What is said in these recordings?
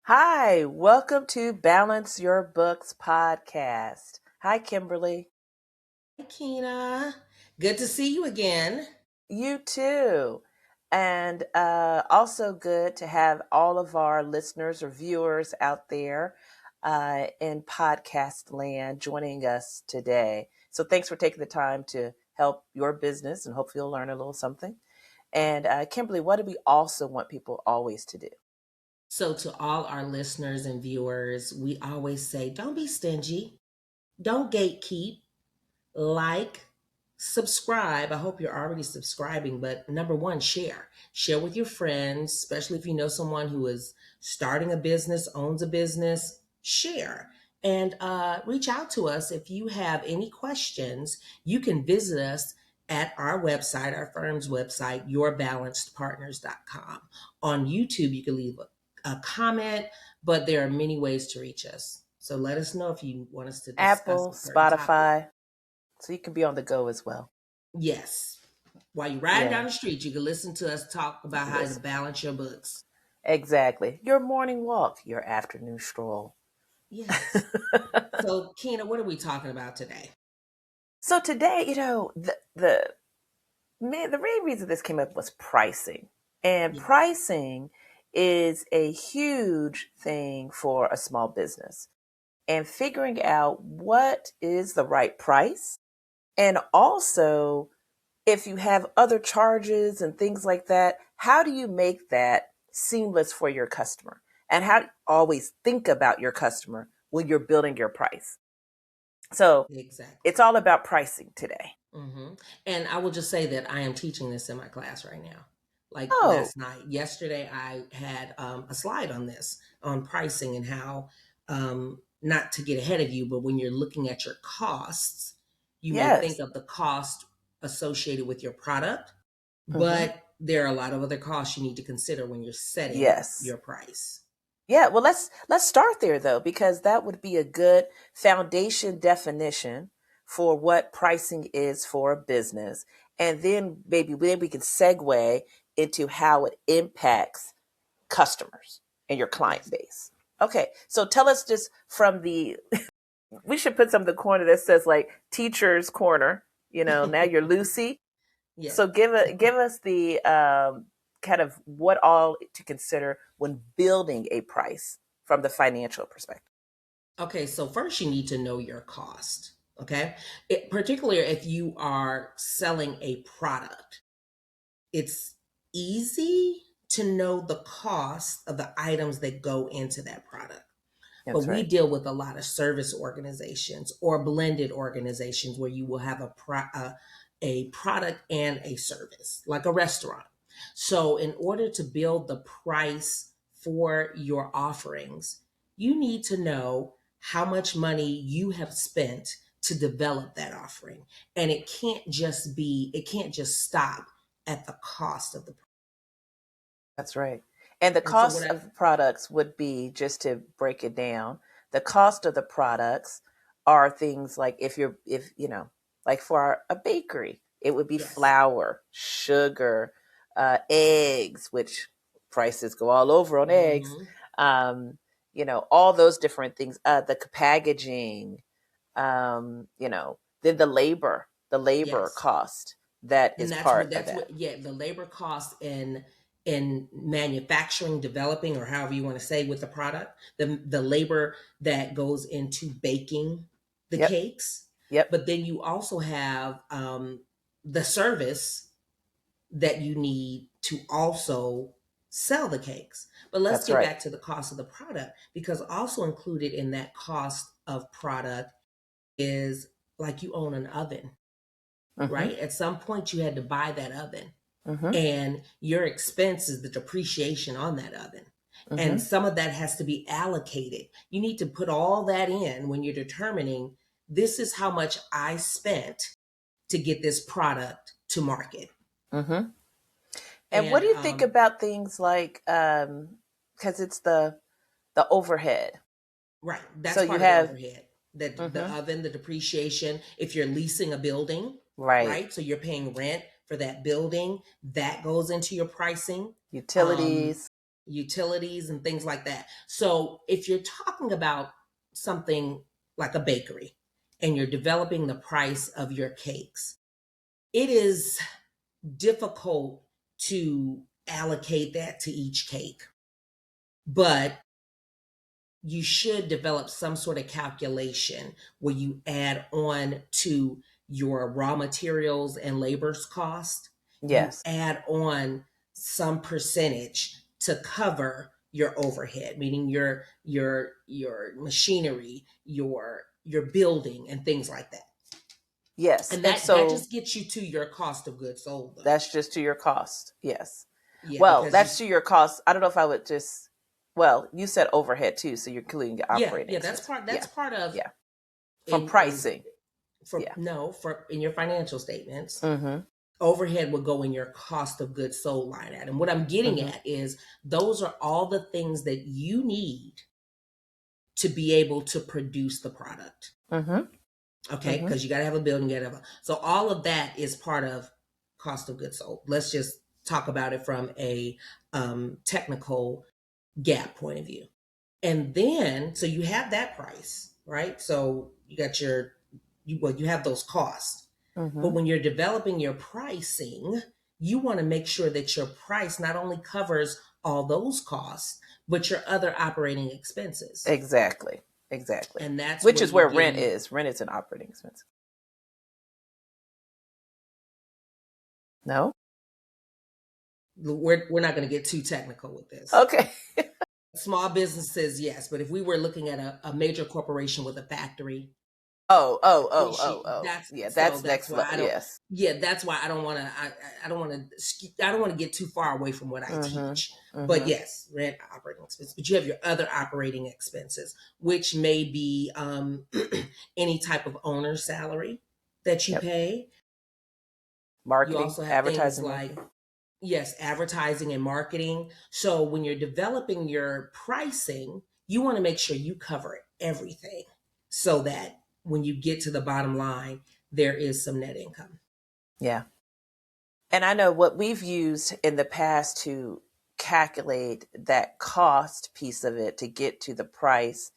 Hi, welcome to Balance Your Books podcast. Hi, Kimberly. Hi, Kina. Good to see you again. You too. And also good to have all of our listeners or viewers out there in podcast land joining us today. So thanks for taking the time to help your business and hopefully you'll learn a little something. And Kimberly, what do we also want people always to do? So, to all our listeners and viewers, we always say don't be stingy, don't gatekeep, like, subscribe. I hope you're already subscribing, but number one, share. Share with your friends, especially if you know someone who is starting a business, owns a business. Share and reach out to us if you have any questions. You can visit us at our website, our firm's website, yourbalancedpartners.com. On YouTube, you can leave a comment, but there are many ways to reach us. So let us know if you want us to discuss Apple, a certain topic. Spotify, so you can be on the go as well. Yes. While you're riding Yeah. down the street, you can listen to us talk about how to Listen. balance your books. Exactly. Your morning walk, your afternoon stroll. Yes. So, Kina, what are we talking about today? So today, the main reason this came up was pricing. And Yeah. pricing is a huge thing for a small business. And figuring out what is the right price, and also if you have other charges and things like that, how do you make that seamless for your customer? And how do you always think about your customer when you're building your price? So Exactly. it's all about pricing today. hmm And I will just say that I am teaching this in my class right now. Like Oh, last night, yesterday, I had a slide on this, on pricing and how, not to get ahead of you, but when you're looking at your costs, you may think yes. of the cost associated with your product, Hmm. but there are a lot of other costs you need to consider when you're setting Yes. your price. Yeah, well let's start there though because that would be a good foundation definition for what pricing is for a business. And then maybe then we can segue into how it impacts customers and your client Yes. base. Okay, so tell us just from the we should put some of the corner that says like teacher's corner. Now you're Lucy. Yeah. So give us the kind of what all to consider when building a price from the financial perspective. Okay, so first you need to know your cost. Okay. Particularly if you are selling a product, it's easy to know the cost of the items that go into that product. But That's we right. deal with a lot of service organizations or blended organizations where you will have a product and a service, like a restaurant. So, in order to build the price for your offerings, you need to know how much money you have spent to develop that offering. And it can't just stop at the cost of the product. That's right. And the And so, what cost I, of the products would be, just to break it down, the cost of the products are things like if like for a bakery, it would be yes. flour, sugar, eggs, which prices go all over on eggs. hmm All those different things, the packaging, then the labor Yes. cost that And is part of that's that. what, yeah, the labor cost in manufacturing, developing, or however you want to say with the product, the labor that goes into baking the Yep. cakes. Yep. But then you also have the service that you need to also sell the cakes. But let's That's get right. back to the cost of the product, because also included in that cost of product is, like, you own an oven, Mm-hmm. right? At some point, you had to buy that oven, Mm-hmm. and your expense is the depreciation on that oven. And Mm-hmm. some of that has to be allocated. You need to put all that in when you're determining, this is how much I spent to get this product to market. Mm-hmm. And what And do you think about things like because it's the overhead. right, So that's you part of the have overhead. That the mm-hmm. oven, the depreciation, if you're leasing a building, Right. right? So you're paying rent for that building, that goes into your pricing. Um, Utilities. utilities and things like that. So if you're talking about something like a bakery and you're developing the price of your cakes, it is difficult to allocate that to each cake. But you should develop some sort of calculation where you add on to your raw materials and labor's cost. You Yes. add on some percentage to cover your overhead, meaning your machinery, your building and things like that. Yes. And And that so just gets you to your cost of goods sold though. that's just to your cost. Yes. Yeah, Well, because that's to your cost. I don't know if I would just, well, you said overhead too. So you're including your operating yeah, that's expense. part Yeah. that's part of Yeah. From in pricing. for Yeah. no for in your financial statements. Mm-hmm. Overhead will go in your cost of goods sold line item. What I'm getting Mm-hmm. at is those are all the things that you need to be able to produce the product. Mm-hmm. Okay, Mm-hmm. because you got to have a building, you got to have so all of that is part of cost of goods sold. Let's just talk about it from a technical gap point of view. And then, so you have that price, right? So you got you have those costs. Mm-hmm. But when you're developing your pricing, you want to make sure that your price not only covers all those costs, but your other operating expenses. Exactly. Exactly. And that's Which where is you're where rent getting, is. Rent is an operating expense. No? we're not going to get too technical with this. Okay. Small businesses, yes. But if we were looking at a major corporation with a factory, Oh, oh, oh, oh, depreciate. oh. That's Yeah, so that's that's next why level. I don't. Yes. Yeah, that's why I don't want to. I don't want to. I don't want to get too far away from what I teach. Mm-hmm. But Mm-hmm. yes, rent, operating expense. But you have your other operating expenses, which may be any type of owner salary that you Yep. pay. You Marketing, also have things advertising, like, marketing. yes, advertising and marketing. So when you're developing your pricing, you want to make sure you cover everything so that when you get to the bottom line, there is some net income. Yeah. And I know what we've used in the past to calculate that cost piece of it to get to the price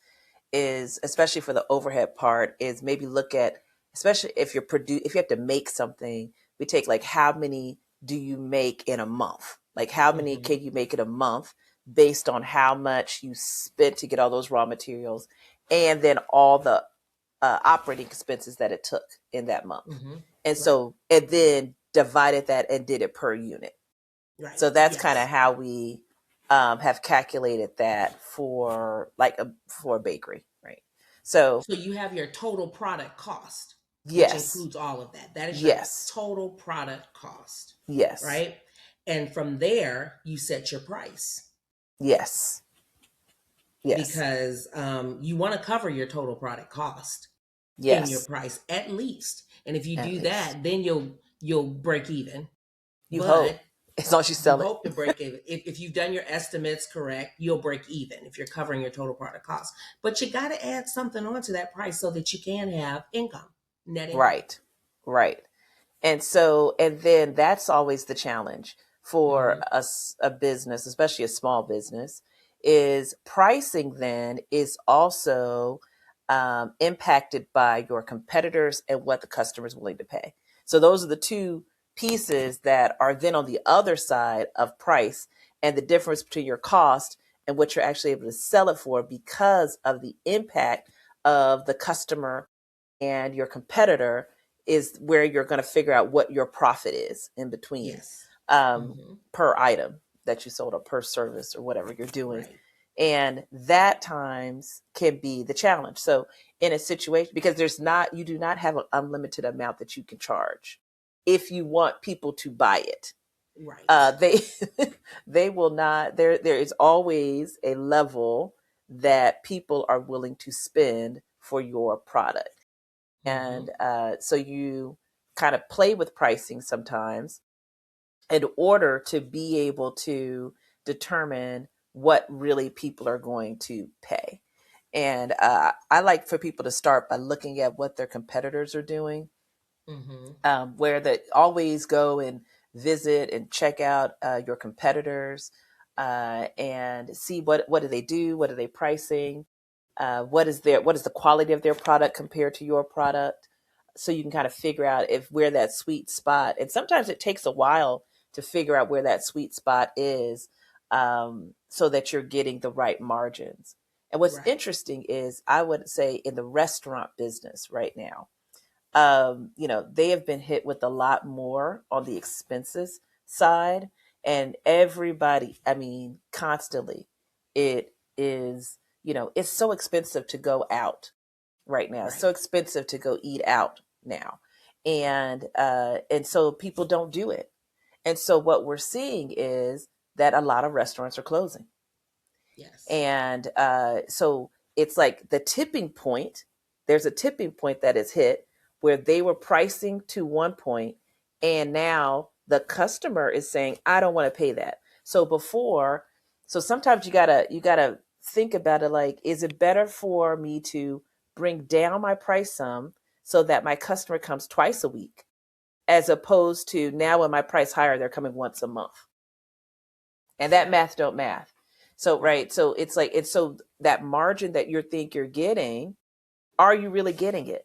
is, especially for the overhead part, is maybe look at, especially if if you have to make something, we take like how many do you make in a month? Like how many Mm-hmm. can you make in a month based on how much you spent to get all those raw materials and then all the operating expenses that it took in that month. Mm-hmm. And Right. so, and then divided that and did it per unit. Right. So that's kind of Yes. how we have calculated that for for a bakery, right? So So you have your total product cost, which yes, includes all of that. That is your yes, total product cost, yes, right? And from there, you set your price yes, yes, because you want to cover your total product cost in your yes, price at least. And if you at do least. that, then you'll break even. You hope. But As long as you you sell it. hope to break even. If you've done your estimates correct, you'll break even if you're covering your total product cost. But you got to add something onto that price so that you can have income, net income. Right, right. And so, and then that's always the challenge for Mm-hmm. a business, especially a small business, is pricing then is also impacted by your competitors and what the customer is willing to pay. So those are the two pieces that are then on the other side of price and the difference between your cost and what you're actually able to sell it for because of the impact of the customer and your competitor is where you're going to figure out what your profit is in between Yes. um, Mm-hmm. per item that you sold or per service or whatever you're doing. Right. And that times can be the challenge. So in a situation, because you do not have an unlimited amount that you can charge if you want people to buy it. Right. They they will not. There is always a level that people are willing to spend for your product. Mm-hmm. And so you kind of play with pricing sometimes in order to be able to determine what really people are going to pay. And I like for people to start by looking at what their competitors are doing, Mm-hmm. where they always go and visit and check out your competitors. and see what do they do, what are they pricing, what is the quality of their product compared to your product, so you can kind of figure out if where that sweet spot. And sometimes it takes a while to figure out where that sweet spot is, so that you're getting the right margins. And what's Right. interesting is, I would say, in the restaurant business right now, they have been hit with a lot more on the expenses side. And everybody, I mean, constantly, it is, it's so expensive to go out right now. It's so Right. expensive to go eat out now. And so people don't do it. And so what we're seeing is that a lot of restaurants are closing. Yes. And so it's like the tipping point. There's a tipping point that is hit where they were pricing to one point, and now the customer is saying, "I don't want to pay that." So sometimes you gotta think about it like, is it better for me to bring down my price some so that my customer comes twice a week, as opposed to now when my price higher, they're coming once a month? And that Yeah. math don't math. So Right. right, so it's like, it's so that margin that you think you're getting, are you really getting it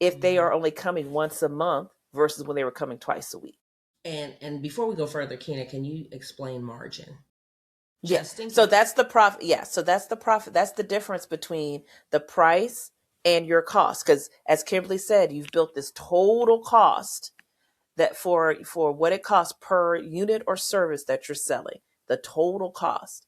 if they Hmm. are only coming once a month versus when they were coming twice a week? And before we go further, Kina, can you explain margin Yeah. just in So case? that's the profit. Yeah. So that's the profit. That's the difference between the price and your cost. Because as Kimberly said, you've built this total cost, that for what it costs per unit or service that you're selling, the total cost.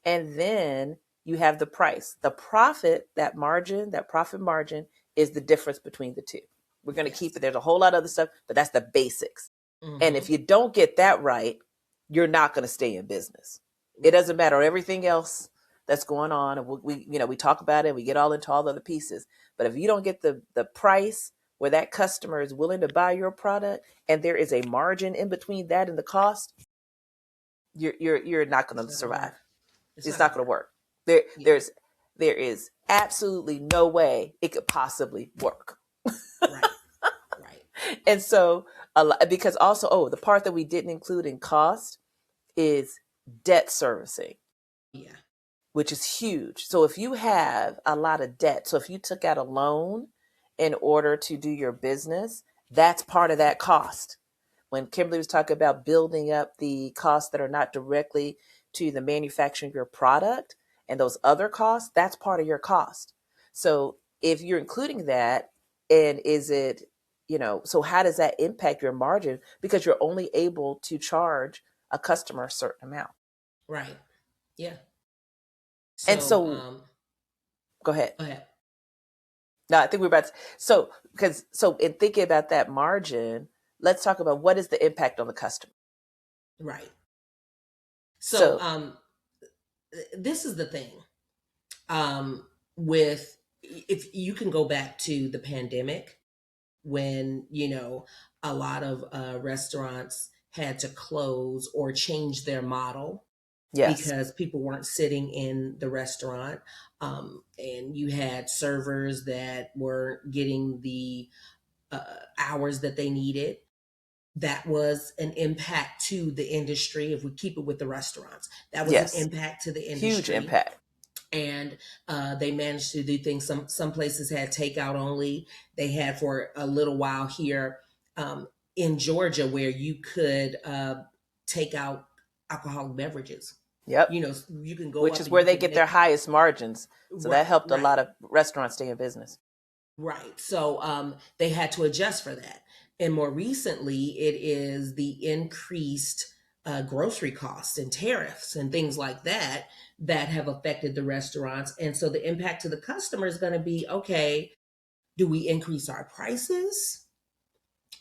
And then you have the price. The profit, that margin, that profit margin, is the difference between the two. We're going to keep Yes. it. There's a whole lot of other stuff, but that's the basics. And Hmm. if you don't get that right, you're not going to stay in business. It Right. doesn't matter everything else that's going on, and we talk about it. We get all into all the other pieces, but if you don't get the price where that customer is willing to buy your product, and there is a margin in between that and the cost, you're not It's going to not gonna survive. work. It's It's not gonna not going to work. work. There Yeah. there's there is absolutely no way it could possibly work. Right. Right. And so, because also, the part that we didn't include in cost is debt servicing, Yeah. which is huge. So if you have a lot of debt, so if you took out a loan in order to do your business, that's part of that cost. When Kimberly was talking about building up the costs that are not directly to the manufacturing of your product and those other costs, that's part of your cost. So if you're including that, and so how does that impact your margin? Because you're only able to charge a customer a certain amount. Right. Yeah. And So, so, go ahead. go ahead. No, I think we're about to, so in thinking about that margin, let's talk about what is the impact on the customer. Right. So, So, this is the thing. With if you can go back to the pandemic when a lot of restaurants had to close or change their model yes. because people weren't sitting in the restaurant, and you had servers that weren't getting the uh, hours that they needed. That was an impact to the industry. If we keep it with the restaurants, that was an Yes. impact to the Huge industry. impact. And they managed to do things. Some places had takeout only. They had for a little while here, in Georgia, where you could take out alcoholic beverages. Yep. You can go Which up is and where you they can get their make. highest margins. So that Right, helped a right, lot of restaurants stay in business. right. So they had to adjust for that. And more recently, it is the increased grocery costs and tariffs and things like that that have affected the restaurants. And so the impact to the customer is going to be, okay, do we increase our prices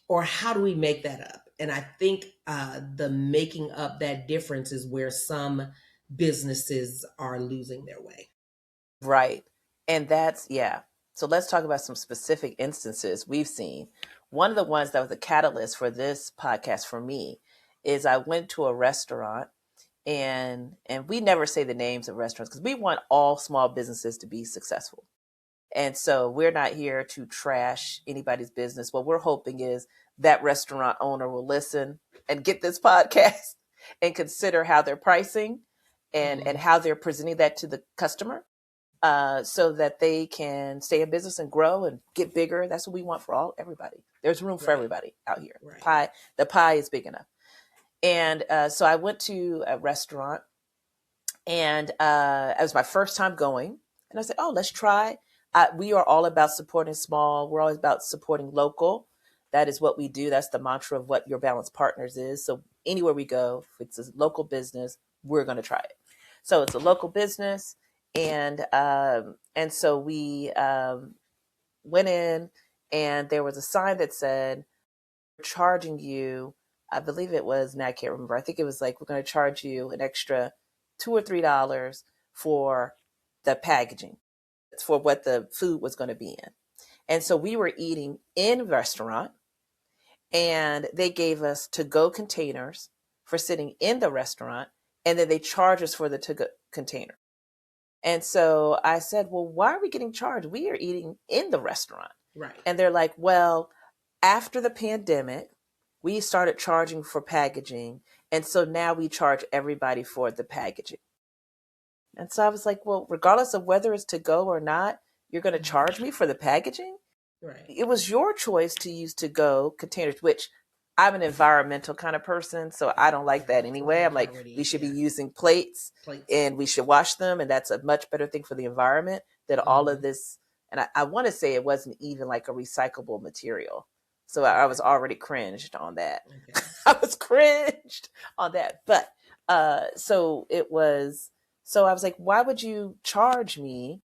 or how do we make that up? And I think the making up that difference is where some businesses are losing their way. Right. And that's, yeah. So let's talk about some specific instances we've seen. One of the ones that was a catalyst for this podcast for me is I went to a restaurant, and we never say the names of restaurants because we want all small businesses to be successful. And so we're not here to trash anybody's business. What we're hoping is that restaurant owner will listen and get this podcast and consider how they're pricing. and how they're presenting that to the customer, so that they can stay in business and grow and get bigger. That's what we want for everybody. There's room for Right. everybody out here. Right. The pie is big enough. And so I went to a restaurant, and it was my first time going. And I said, "Oh, let's try." We are all about supporting small. We're always about supporting local. That is what we do. That's the mantra of what Your Balance Partners is. So anywhere we go, if it's a local business, we're going to try it. So it's a local business, and so we went in, and there was a sign that said, "We're charging you." I believe it was. Now I can't remember. I think it was like, "We're going to charge you an extra $2 or $3 for the packaging. It's for what the food was going to be in." And so we were eating in restaurant, and they gave us to-go containers for sitting in the restaurant, and then they charge us for the to-go container. And so I said, "Well, why are we getting charged? We are eating in the restaurant." Right. And they're like, "Well, after the pandemic, we started charging for packaging. And so now we charge everybody for the packaging." And so I was like, "Well, regardless of whether it's to go or not, you're going to charge me for the packaging?" Right. It was your choice to use to go containers, which I'm an environmental kind of person, so I don't like that anyway. I'm like, we should be using plates and we should wash them, and that's a much better thing for the environment than all of this. And I want to say it wasn't even like a recyclable material. So I was already cringed on that. Okay. I was cringed on that. But so it was, so I was like, why would you charge me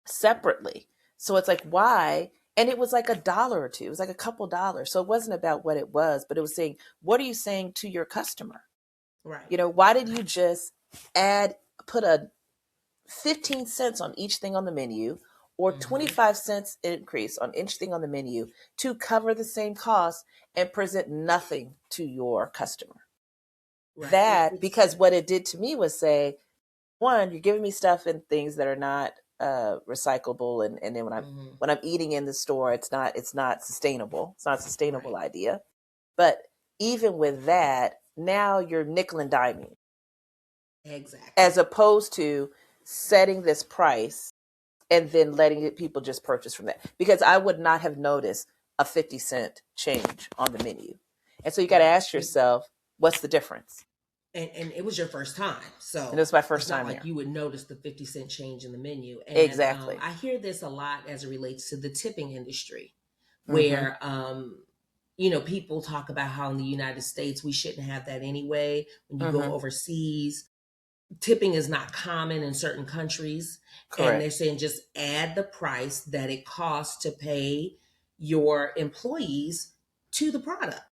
separately? So it's like, why? And it was like $1 or two. It was like a couple dollars. So it wasn't about what it was, but it was saying, what are you saying to your customer? Right. You know, why did you just put a 15 cents on each thing on the menu, or 25 cents increase on each thing on the menu to cover the same cost and present nothing to your customer? Right. That, because what it did to me was say, one, you're giving me stuff and things that are not recyclable, and then when I'm eating in the store, it's not sustainable. It's not a sustainable idea. But even with that, now you're nickel and diming. Exactly. As opposed to setting this price and then letting people just purchase from that. Because I would not have noticed a 50-cent change on the menu. And so you got to ask yourself, what's the difference? And it was your first time, so and it was my first it's not time like there. you would notice the 50-cent change in the menu. And Exactly. I hear this a lot as it relates to the tipping industry, where people talk about how in the United States we shouldn't have that anyway. When you go overseas, tipping is not common in certain countries. Correct. And they're saying just add the price that it costs to pay your employees to the product.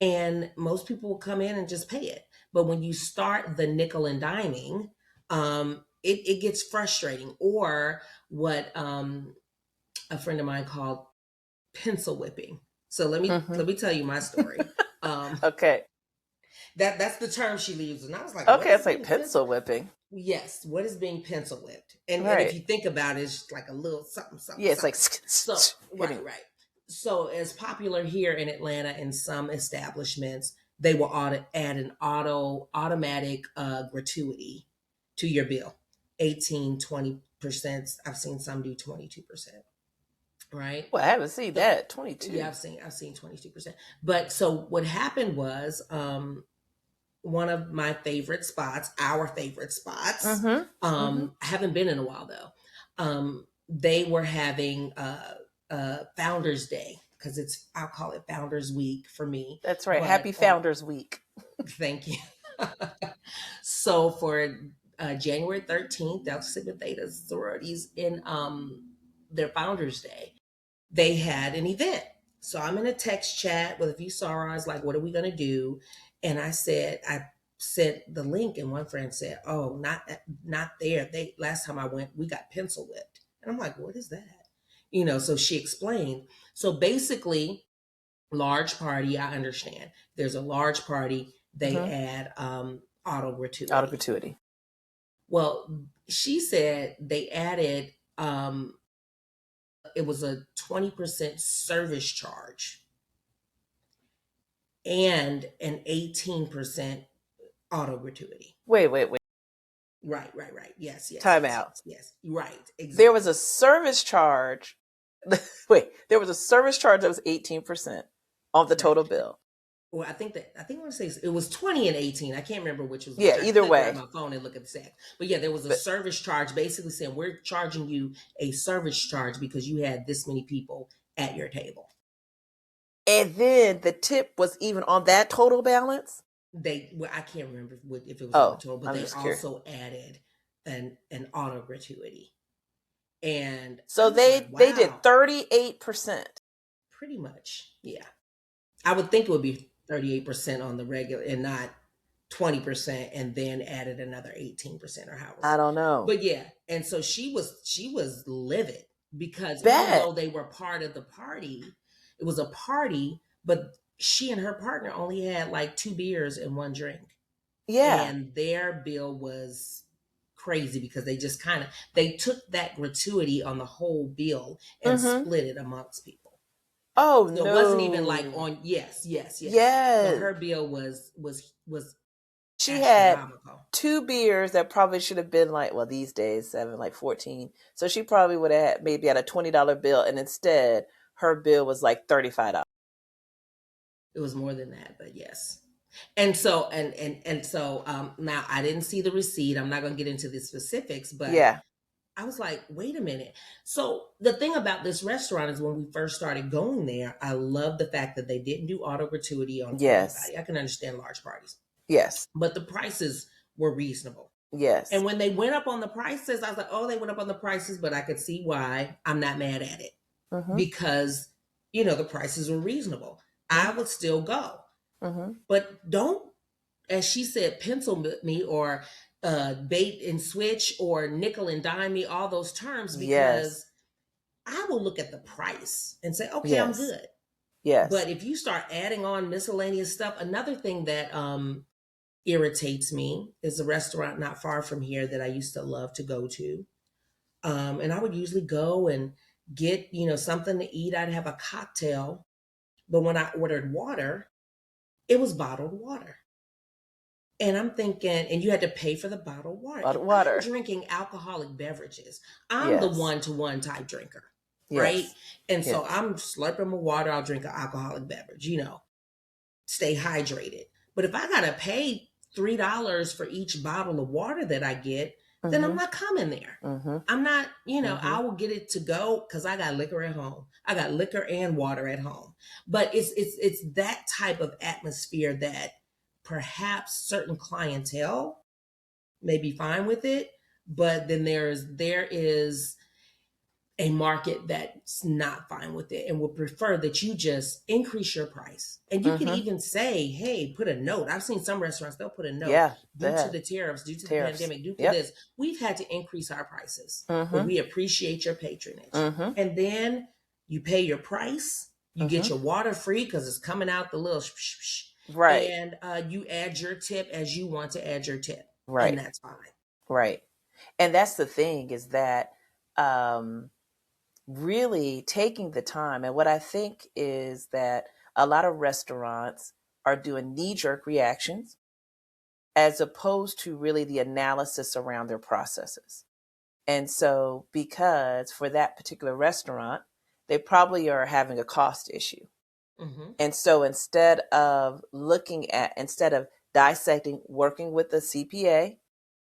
And most people will come in and just pay it. But when you start the nickel and diming, it gets frustrating. Or what a friend of mine called pencil whipping. So let me tell you my story. Okay. That's the term she used, and I was like, okay, it's like pencil whipping. Yes, what is being pencil whipped? And if you think about it, it's like a little something. Yeah, it's something. like Right. So as popular here in Atlanta, in some establishments, they will add an automatic gratuity to your bill, 18-20%. I've seen some do 22%. Right. Well, I haven't seen that 22. Yeah, I've seen 22%. But so what happened was, one of my favorite spots, our favorite spots. I haven't been in a while though. They were having Founders Day, because I'll call it Founders Week for me. That's right. Happy Founders Week. Thank you. So for January 13th, Delta Sigma Theta sororities in their Founders Day, they had an event. So I'm in a text chat with a few sorors, like, what are we going to do? And I sent the link, and one friend said, "Oh, not there. Last time I went, we got pencil whipped." And I'm like, "What is that?" So she explained. So basically, large party, I understand. There's a large party, they add auto gratuity. Well, she said they added it was a 20% service charge and an 18% auto gratuity. Wait. Right, right, right. Yes, yes, Time yes, out. yes, yes. Right, There was a exactly. service charge. Wait, there was a service charge that was 18% on the Right. total bill. Well, I want to say it was 20 and 18. I can't remember which was Yeah, which. I either could grab way. my phone and look at the stats. But yeah, there was a But service charge basically saying we're charging you a service charge because you had this many people at your table. and then the tip was even on that total balance. Well, I can't remember if it was on the Oh, total, but I'm they just curious. also added an auto gratuity. And So I was like, they did wow, 38%. pretty much. Yeah. I would think it would be 38% on the regular and not 20% and then added another 18% or however I much. don't know. But yeah, and so she was livid because even Bet. though they were part of the party, it was a party, but she and her partner only had like two beers and one drink. Yeah. And their bill was crazy because they took that gratuity on the whole bill and Mm-hmm. split it amongst people. Oh So it wasn't even like no. on yes, yes, yes. So Yes. her bill was She had astronomical. two beers that probably should have been like, well, these days, seven, like 14. So she probably would have had maybe had a $20 bill, and instead her bill was like $35. It was more than that, but yes. And so now I didn't see the receipt. I'm not going to get into the specifics, but Yeah. I was like, wait a minute. So the thing about this restaurant is when we first started going there, I love the fact that they didn't do auto gratuity on Yes. everybody. I can understand large parties, Yes. but the prices were reasonable. Yes. And when they went up on the prices, I was like, oh, they went up on the prices, but I could see why. I'm not mad at it Mm-hmm. because, the prices were reasonable. I would still go. Mm-hmm. But don't, as she said, pencil me or bait and switch or nickel and dime me, all those terms, Yes. because I will look at the price and say, okay, I'm Yes. good. Yes. But if you start adding on miscellaneous stuff, another thing that irritates me is a restaurant not far from here that I used to love to go to. And I would usually go and get, something to eat. I'd have a cocktail. But when I ordered water, it was bottled water. And I'm thinking, and you had to pay for the bottled water. Bottled If I'm water. drinking alcoholic beverages, I'm the Yes. one-to-one type drinker, right? Yes. And so Yes. I'm slurping my water, I'll drink an alcoholic beverage, stay hydrated. But if I gotta pay $3 for each bottle of water that I get, then I'm Mm-hmm. not coming there. Mm-hmm. I'm not, Mm-hmm. I will get it to go because I got liquor at home. I got liquor and water at home. But it's that type of atmosphere that perhaps certain clientele may be fine with it, but then there is a market that's not fine with it and would prefer that you just increase your price. And you could Mm-hmm. even say, hey, put a note. I've seen some restaurants, they'll put a note Yeah. due to That the tariffs, due to the tariffs. pandemic, due to Yep. this, we've had to increase our prices, but Mm-hmm. we appreciate your patronage. Mm-hmm. And then you pay your price, you get Mm-hmm. your water free because it's coming out the little Right. and you add your tip as you want to add your tip. And Right. that's fine. Right. And that's the thing is that um, really taking the time. And what I think is that a lot of restaurants are doing knee jerk reactions as opposed to really the analysis around their processes. And so, because for that particular restaurant, they probably are having a cost issue. Mm-hmm. And so, instead of dissecting, working with the CPA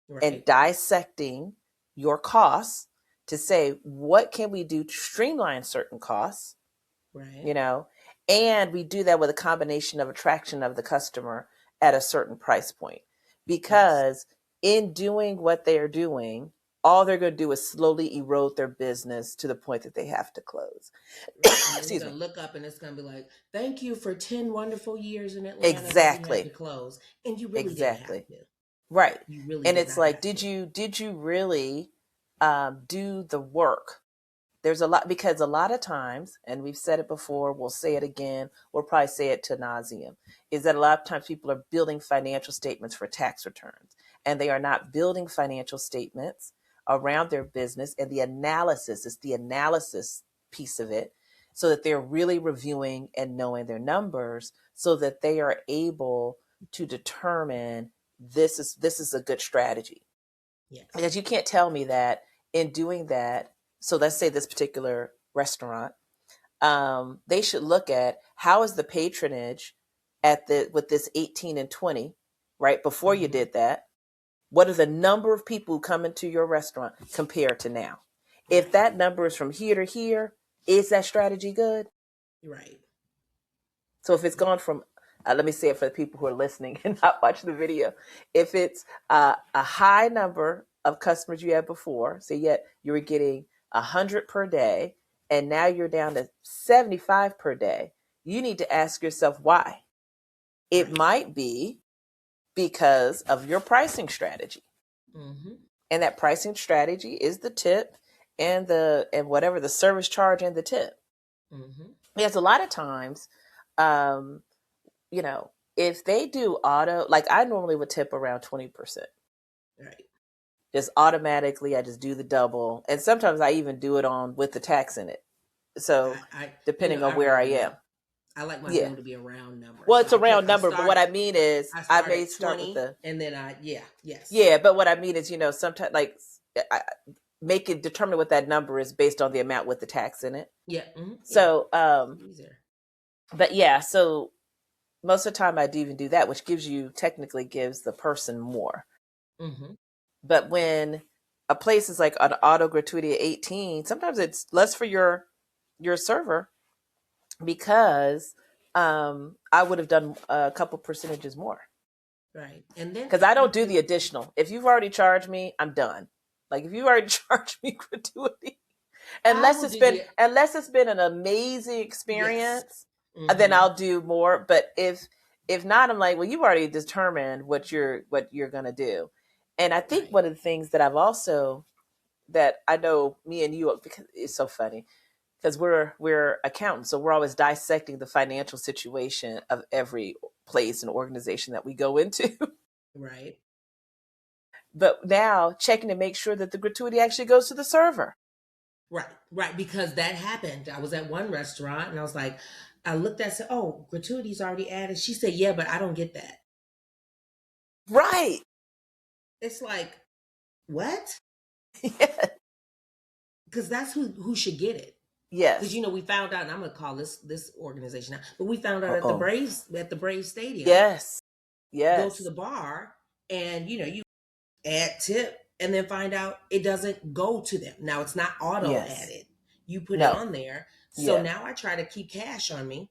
and Right. dissecting your costs to say, what can we do to streamline certain costs, Right. you know, and we do that with a combination of attraction of the customer at a certain price point. Yes. Because in doing what they're doing, all they're going to do is slowly erode their business to the point that they have to close. Right. And then you're Excuse going me. to look up and it's going to be like, thank you for 10 wonderful years in Atlanta, but we had to Exactly. close. And you really didn't have Exactly. to. Right. You really And did it's not like, have to. did you really do the work? There's a lot, because a lot of times, and we've said it before, we'll say it again, we'll probably say it to nauseum, is that a lot of times people are building financial statements for tax returns, and they are not building financial statements around their business and the analysis. It's the analysis piece of it, so that they're really reviewing and knowing their numbers, so that they are able to determine this is a good strategy. Yes. Because you can't tell me that in doing that. So let's say this particular restaurant, they should look at how is the patronage at the with this 18 and 20, right? Before you Mm-hmm. did that, what are the number of people who come into your restaurant compared to now? If Right. that number is from here to here, is that strategy good? Right. So if it's gone from, let me say it for the people who are listening and not watching the video. If it's a high number of customers you had before, so yet you were getting 100 per day, and now you're down to 75 per day, you need to ask yourself why. It Right. might be because of your pricing strategy. Mm-hmm. And that pricing strategy is the tip and whatever the service charge and the tip. Mm-hmm. Yes, a lot of times, um, you know, if they do auto, like I normally would tip around 20%. Right. Just automatically, I just do the double. And sometimes I even do it on with the tax in it. So depending on I where I round am. up. I like my Yeah. bill to be a round number. Well, So it's a round I number, but what start I mean is I I start may at start with 20 the, and then yeah, yes. yeah, but what I mean is, sometimes like I make it determine what that number is based on the amount with the tax in it. Yeah. Mm-hmm. Yeah. So, Easier. but yeah, so most of the time I do even do that, which technically gives the person more. Mm-hmm. But when a place is like an auto gratuity at 18, sometimes it's less for your server because I would have done a couple percentages more. Right. And then Because I don't do the additional. If you've already charged me, I'm done. Like if you already charged me gratuity, I will do the unless it's been an amazing yes. experience, then Mm-hmm. I'll do more. But if not, I'm like, well, you've already determined what you're gonna do. And I think Right. one of the things that I've also that I know me and you, because it's so funny because we're accountants, so we're always dissecting the financial situation of every place and organization that we go into. Right. But now checking to make sure that the gratuity actually goes to the server. Right. Right. Because that happened. I was at one restaurant and I was like, I looked at said, oh, gratuity's already added. She said, yeah, but I don't get that. Right. It's like, what? Yeah. Because that's who should get it. Because Yes. we found out, and I'm gonna call this organization out, but we found out Uh at the oh. Braves stadium, Yes. go to Yes. the bar and you add tip and then find out it doesn't go to them. Now it's not auto Yes. added. You put it No. on there. So Yeah. now I try to keep cash on me.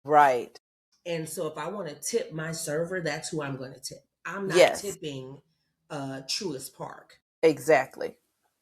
Right. And so if I want to tip my server, that's who I'm going to tip. I'm not Yes. tipping Truist Park. Exactly.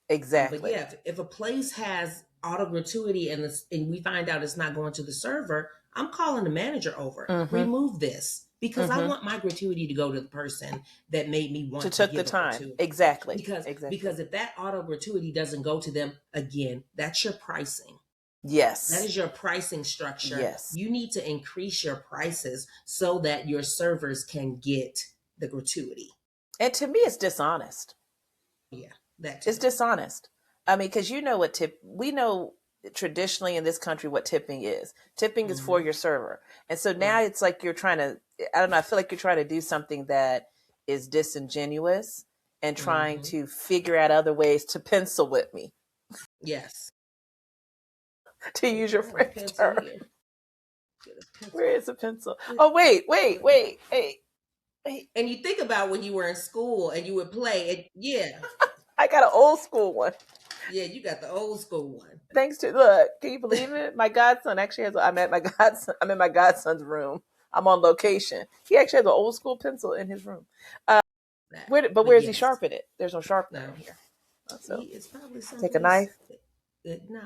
But Exactly. yeah, if a place has auto gratuity and we find out it's not going to the server, I'm calling the manager over. Mm-hmm. Remove this because I Mm-hmm. want my gratuity to go to the person that made me To want to took the give a time. gratuity. Exactly. Because Exactly. if that auto gratuity doesn't go to them again, that's your pricing. That Yes. is your pricing structure. Yes. You need to increase your prices so that your servers can get the gratuity. And to me, it's dishonest. Yeah, that It's too. dishonest. I mean, because we know traditionally in this country what tipping is. Tipping is for Mm-hmm. your server. And so now Right. it's like you're trying to, I don't know, I feel like you're trying to do something that is disingenuous and trying Mm-hmm. to figure out other ways to pencil with me, Yes. to use Okay, your I got a French pencil term. here. Get a Where pencil. is the pencil? Oh, wait, wait, wait, hey, wait. And you think about when you were in school and you would play it. Yeah. I got an old school one. Yeah, you got the old school one. Thanks to look, can you believe it? My godson actually has. I'm in my godson's room. I'm on location. He actually has an old school pencil in his room. That. But But where does he yes. sharpen it? There's no sharpener Now, in here. So see, it's probably take a someplace. knife. Nah,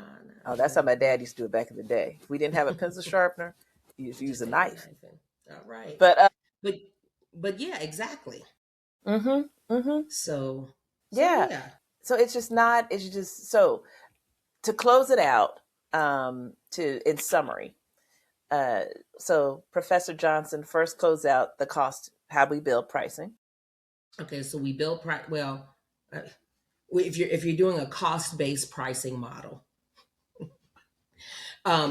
Oh, nah, that's how nah. my dad used to do it back in the day. If we didn't have a pencil sharpener, he used to use Just a take a knife. knife and all right. But But but yeah, exactly. mm-hmm, mm-hmm, So yeah. yeah. So it's just not. It's just so to close it out. To in summary, uh, so Professor Johnson first close out the cost, how we build pricing. Okay, so we build price. Well, uh, if you're doing a cost based pricing model,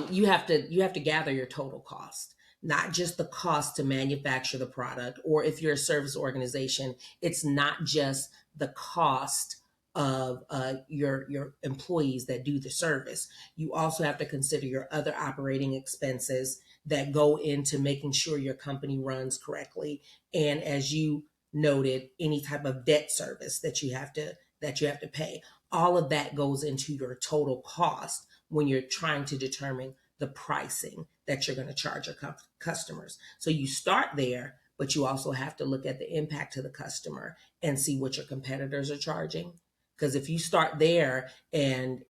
you have to gather your total cost, not just the cost to manufacture the product. Or if you're a service organization, it's not just the cost of your employees that do the service. You also have to consider your other operating expenses that go into making sure your company runs correctly, and as you noted, any type of debt service that you have to pay. All of that goes into your total cost when you're trying to determine the pricing that you're going to charge your customers. So you start there, but you also have to look at the impact to the customer and see what your competitors are charging. Because if you start there and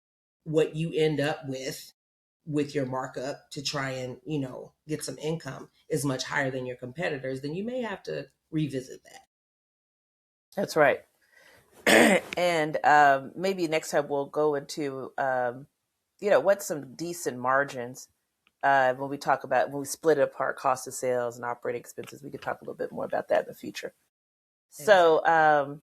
what you end up with your markup to try and get some income is much higher than your competitors, then you may have to revisit that. That's right. And maybe next time we'll go into what's some decent margins when we split apart cost of sales and operating expenses. We could talk a little bit more about that in the future. So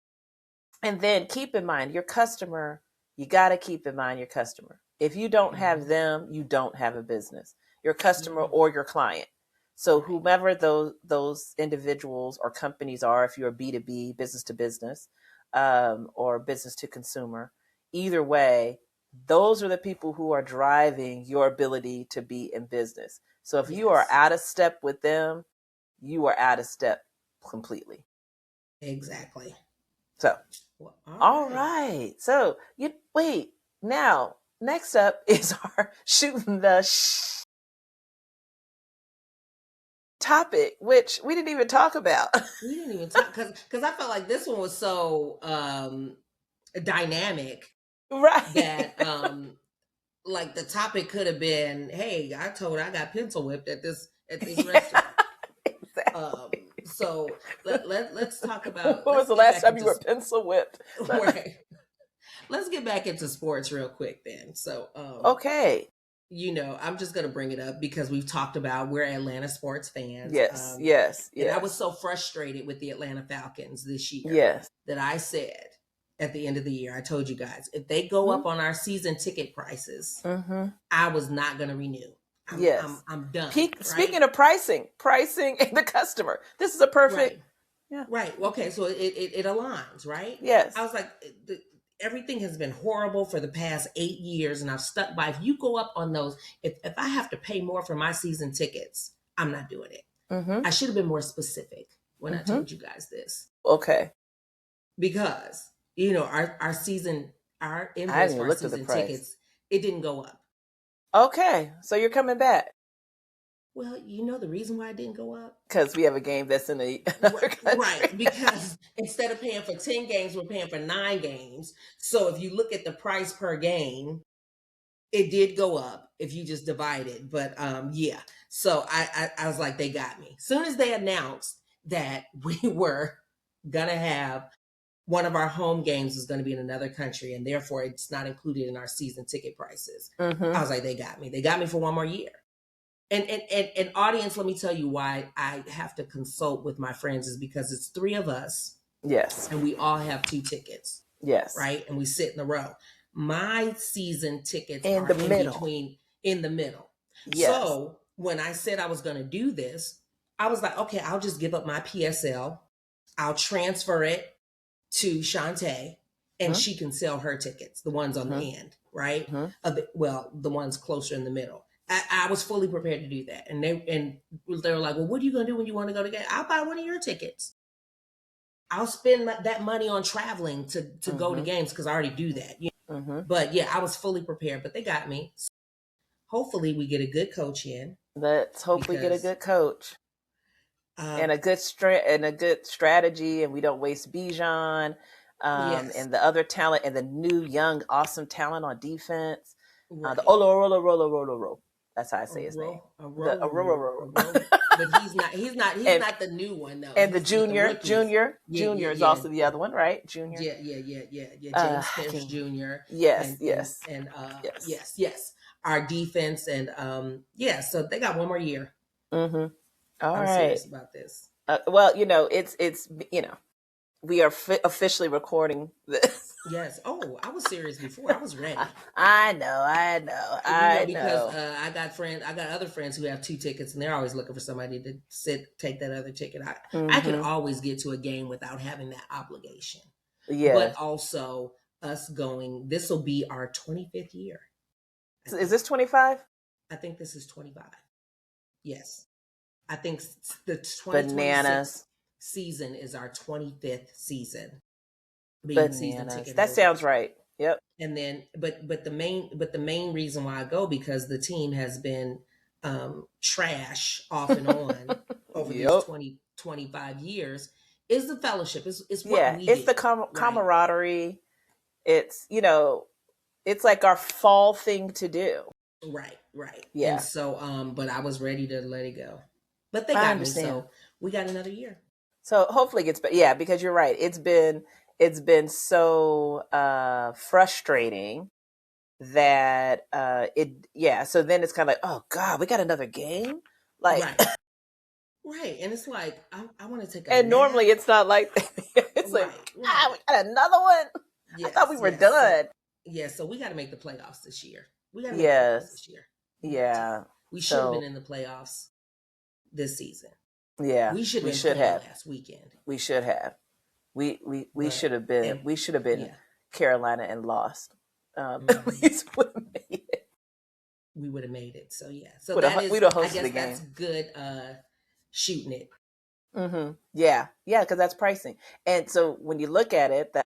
and then keep in mind your customer. You got to keep in mind your customer. If you don't have them, you don't have a business. Your customer or your client. So whomever those individuals or companies are, if you're a B2B, business to business, or business to consumer, either way, those are the people who are driving your ability to be in business. So if you are out of step with them, you are out of step completely. Exactly. So, all right. So you wait. Now, next up is our shooting the topic, which we didn't even talk about. We didn't even talk because I felt like this one was so dynamic, Right. that like the topic could have been, hey, I got pencil whipped at this restaurant. Exactly. So let's talk about. When was the last time you were pencil whipped? Right. Let's get back into sports real quick then. So okay. I'm just gonna bring it up because we've talked about we're Atlanta sports fans. Yes. And I was so frustrated with the Atlanta Falcons this year. Yes. That I said at the end of the year, I told you guys, if they go up on our season ticket prices, I was not gonna renew. I'm done. Speaking of pricing and the customer, this is a perfect. Right. Okay. So it aligns, right? Yes. I was like, everything has been horrible for the past 8 years, and I've stuck by. If you go up on those, if I have to pay more for my season tickets, I'm not doing it. I should have been more specific when I told you guys this. Okay. Because our season, our invoice for our season tickets, it didn't go up. Okay, so you're coming back. Well, the reason why it didn't go up? Because we have a game that's in another country. Right, because instead of paying for 10 games, we're paying for 9 games. So if you look at the price per game, it did go up if you just divide it. But yeah, so I was like, they got me. As soon as they announced that we were going to have one of our home games was going to be in another country, and therefore it's not included in our season ticket prices. I was like, they got me. They got me for one more year. And audience, let me tell you why I have to consult with my friends is because it's 3 of us. Yes. And we all have 2 tickets. Yes. Right? And we sit in a row. My season tickets in are the middle. In the middle. Yes. So when I said I was going to do this, I was like, okay, I'll just give up my PSL. I'll transfer it to Shantae, and she can sell her tickets, the ones on the end, right? The ones closer in the middle. I was fully prepared to do that. And they were like, well, what are you going to do when you want to go to game? I'll buy one of your tickets. I'll spend that money on traveling to go to games because I already do that. But yeah, I was fully prepared, but they got me. So hopefully we get a good coach in. Let's hope we get a good coach. And a good strategy, and we don't waste Bijan and the other talent and the new young awesome talent on defense. The Olorolo. That's how I say his name. But he's not the new one though. And the Junior is also the other one, right? Junior. Yeah. James Pierce Jr. Yes. Yes. Our defense and so they got one more year. All I'm right. serious about this. Well, it's we are officially recording this. Yes. Oh, I was serious before. I was ready. I know. Because I got other friends who have 2 tickets, and they're always looking for somebody to take that other ticket. I can always get to a game without having that obligation. but Yes. also us going, this will be our 25th year, I Is think. this 25? I think this is 25. Yes. I think the 2026 Bananas. season is our 25th season being season Bananas. ticket That sounds holders. right. Yep. And then but the main reason why I go, because the team has been trash off and on over these Yep. 20 25 years, is the fellowship, is what Yeah. we It's do. the Right. camaraderie. It's, it's like our fall thing to do. Right. And Yeah. so but I was ready to let it go. But they I got me, understand. so we got another year. So hopefully it gets better. Yeah, because you're right. It's been so frustrating that so then it's kind of like, oh God, we got another game. Like, Right. Right. And it's like I want to take a and normally nap. it's not like it's like, Right. we got another one. I thought we were Yes. So done. we got to make the playoffs this year. We got to make the playoffs Yes. this year. We got to. Yeah. We should have been So in the playoffs this season. yeah, We should we have been should playing have. last weekend. We should have. We But should have been. and We should have been yeah, Carolina and lost. At hmm least we made it. we would have made it. So yeah. So We'd that have, is, we'd have I hosted the guess that's game. good. Shooting it. Yeah, yeah, because that's pricing. And so when you look at it, that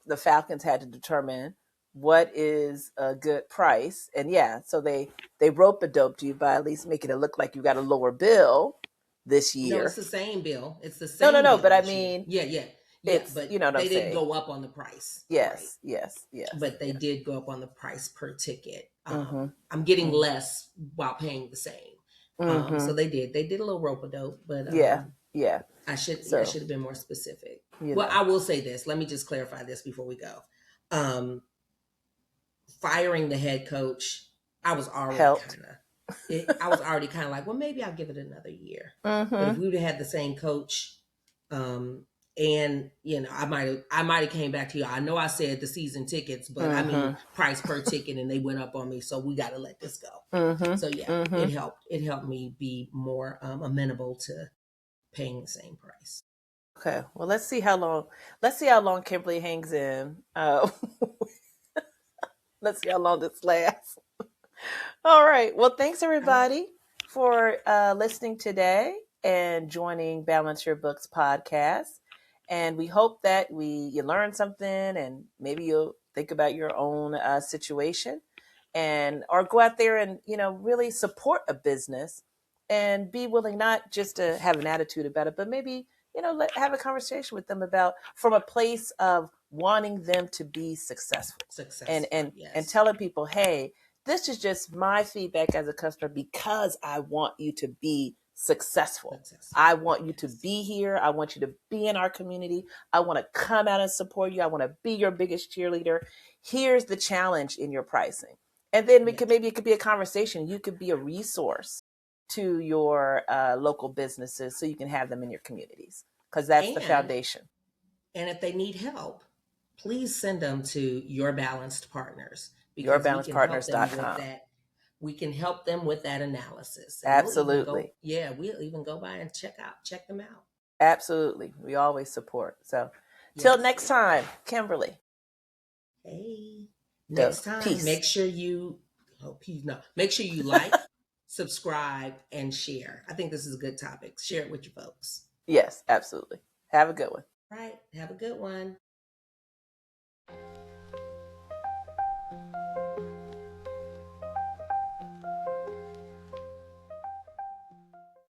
the Falcons had to determine what is a good price, and yeah, so they rope a dope you by at least making it look like you got a lower bill this No, it's year. the same bill. It's the No, no, same no. bill But I this year. mean, Yeah. it's But you know what I'm they didn't saying. go up on the price, right? Yes, yes, yes, But they yes. did go up on the price per ticket. Mm-hmm. I'm getting Mm-hmm. less while paying the same. So Mm-hmm. they did a little rope a dope, but Yeah, yeah. I So should have been more specific. you Well, know, I will say this. Let me just clarify this before we go. Um, Firing the head coach, I was already helped. kind of I was already kind of like, well, maybe I'll give it another year. But if Mm-hmm. we would have had the same coach, um, and I might have came back to you. I know I said the season tickets, but I Mm-hmm. mean price per ticket, and they went up on me. So we got to let this go. Mm-hmm. So yeah, Mm-hmm. it helped. It helped me be more amenable to paying the same price. Okay. Well, let's see how long. Let's see how long Kimberly hangs in. Let's see how long this lasts. All right. Well, thanks All right. everybody for listening today and joining Balance Your Books podcast. And we hope that you learned something, and maybe you'll think about your own situation, and or go out there and really support a business, and be willing not just to have an attitude about it, but maybe have a conversation with them about from a place of wanting them to be successful, and Successful. and Yes. telling people, hey, this is just my feedback as a customer because I want you to be successful. Successful. I want you to Yes. be here. I want you to be in our community. I want to come out and support you. I want to be your biggest cheerleader. Here's the challenge in your pricing. And then Yes. maybe it could be a conversation. You could be a resource to your local businesses so you can have them in your communities, because that's the And foundation. And if they need help, please send them to Your Balanced Partners, because we can help them with yourbalancepartners.com. that. We can help them with that analysis. And Absolutely. we'll even go by and check them out. Absolutely. We always support. So till Yes. next time, Kimberly. Hey, The next time, peace. make sure you like, subscribe, and share. I think this is a good topic. Share it with your folks. Yes, absolutely. Have a good one. Right. Have a good one.